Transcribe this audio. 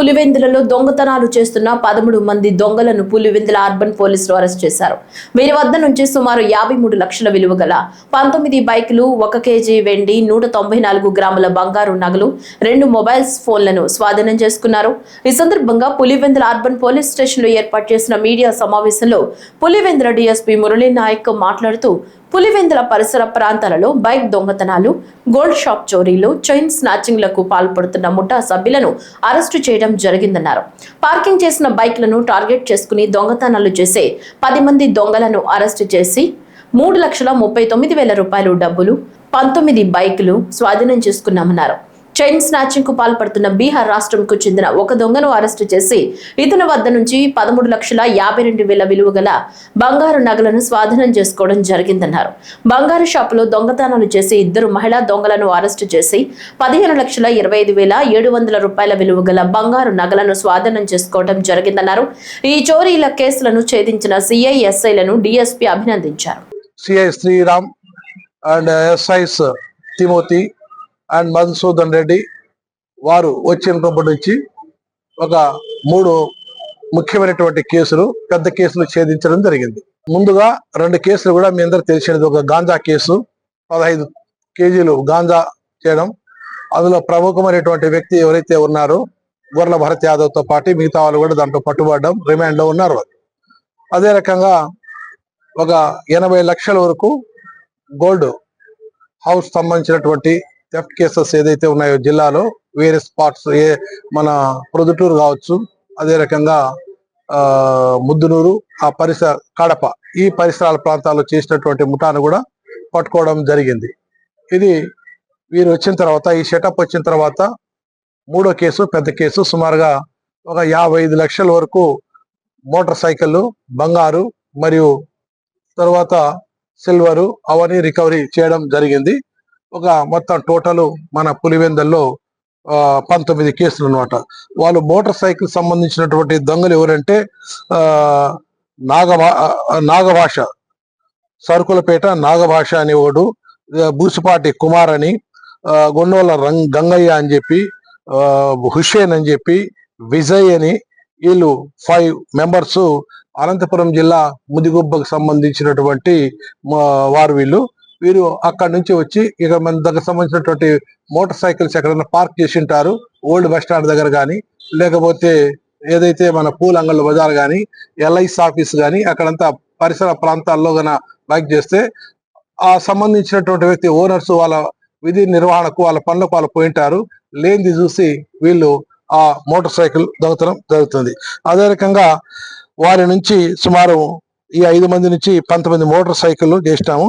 పులివెందులలో దొంగతనాలు చేస్తున్న 13 మంది దొంగలను పులివెందుల అర్బన్ పోలీసులు అరెస్ట్ చేశారు. వీరి వద్ద నుంచి సుమారు 53 లక్షల విలువ గల 19 బైకులు, 1 కేజీ వెండి, 194 గ్రాముల బంగారు నగలు, 2 మొబైల్స్ ఫోన్లను స్వాధీనం చేసుకున్నారు. ఈ సందర్భంగా పులివెందుల అర్బన్ పోలీస్ స్టేషన్లో ఏర్పాటు చేసిన మీడియా సమావేశంలో పులివెందుల డీఎస్పీ మురళీ నాయక్ మాట్లాడుతూ పులివెందుల పరిసర ప్రాంతాలలో బైక్ దొంగతనాలు, గోల్డ్ షాప్ చోరీలు, చైన్ స్నాచింగ్లకు పాల్పడుతున్న ముఠా సభ్యులను అరెస్టు చేయడం జరిగిందన్నారు. పార్కింగ్ చేసిన బైక్లను టార్గెట్ చేసుకుని దొంగతనాలు చేసే 10 మంది దొంగలను అరెస్టు చేసి 3,39,000 రూపాయలు డబ్బులు, 19 బైకులు స్వాధీనం చేసుకున్నామన్నారు. చైన్ స్నాచింగ్ కు పాల్పడుతున్న బీహార్ రాష్ట్రంకు చెందిన ఒక దొంగను అరెస్టు చేసి ఇతని వద్ద నుంచి 13,52,000 విలువ గల బంగారు నగలను స్వాధీనం చేసుకోవడం జరిగిందన్నారు. బంగారు షాపులో దొంగతనాలు చేసి 2 మహిళా దొంగలను అరెస్టు చేసి 15,25,700 రూపాయల విలువ గల బంగారు నగలను స్వాధీనం చేసుకోవడం జరిగిందన్నారు. ఈ చోరీల కేసులను ఛేదించిన సిఐ, ఎస్ఐలను డీఎస్పీ అభినందించారు. CI Sriram and SIs Timothy and Madhusudan Reddy వారు వచ్చినప్పటి నుంచి ఒక 3 ముఖ్యమైనటువంటి కేసులు, పెద్ద కేసులు ఛేదించడం జరిగింది. ముందుగా 2 కేసులు కూడా మీ అందరికి తెలిసినది. ఒక గాంజా కేసు, 15 కేజీలు గాంజా చేయడం. అందులో ప్రముఖమైనటువంటి వ్యక్తి ఎవరైతే ఉన్నారో గొర్ల భరత్ యాదవ్ తో పాటు మిగతా వాళ్ళు కూడా దాంట్లో పట్టుబడడం, రిమాండ్ లో ఉన్నారు. అదే రకంగా ఒక 80 లక్షల వరకు గోల్డ్ హౌస్ సంబంధించినటువంటి థెఫ్ట్ కేసెస్ ఏదైతే ఉన్నాయో జిల్లాలో వేరే స్పాట్స్, మన ప్రొద్దుటూరు కావచ్చు, అదే రకంగా ముద్దునూరు, ఆ పరిసర కడప, ఈ పరిసరాల ప్రాంతాల్లో చేసినటువంటి ముఠాను కూడా పట్టుకోవడం జరిగింది. ఇది వీరు వచ్చిన తర్వాత, ఈ సెటప్ వచ్చిన తర్వాత 3వ కేసు, పెద్ద కేసు, సుమారుగా ఒక 55 లక్షల వరకు మోటార్ సైకిళ్ళు, బంగారు మరియు తర్వాత సిల్వరు అవన్నీ రికవరీ చేయడం జరిగింది. ఒక మొత్తం టోటల్ మన పులివెందుల్లో 19 కేసులు అన్నమాట. వాళ్ళు మోటార్ సైకిల్ సంబంధించినటువంటి దొంగలు ఎవరంటే నాగభాష, సరుకులపేట నాగభాష అనేవాడు, బూసిపాటి కుమార్ అని, గొన్నోళ్ళ గంగయ్య అని చెప్పి, హుషేన్ అని చెప్పి, విజయ్ అని, వీళ్ళు 5 మెంబర్స్ అనంతపురం జిల్లా ముదిగుబ్బకు సంబంధించినటువంటి వారు. వీరు అక్కడి నుంచి వచ్చి ఇక మన దగ్గర సంబంధించినటువంటి మోటార్ సైకిల్స్ ఎక్కడైనా పార్క్ చేసి ఉంటారు, ఓల్డ్ బస్ స్టాండ్ దగ్గర కానీ, లేకపోతే ఏదైతే మన పూలంగళ్ళ బజార్ కానీ, ఎల్ఐసి ఆఫీస్ కానీ, అక్కడంతా పరిసర ప్రాంతాల్లో గన బైక్ చేస్తే ఆ సంబంధించినటువంటి వ్యక్తి ఓనర్స్ వాళ్ళ విధి నిర్వహణకు, వాళ్ళ పనులకు వాళ్ళు పోయింటారు. లేనిది చూసి వీళ్ళు ఆ మోటార్ సైకిల్ దొంగతనం జరుగుతుంది. అదే రకంగా వారి నుంచి సుమారు ఈ 5 మంది నుంచి 19 మోటార్ సైకిళ్ళు చేసినాము.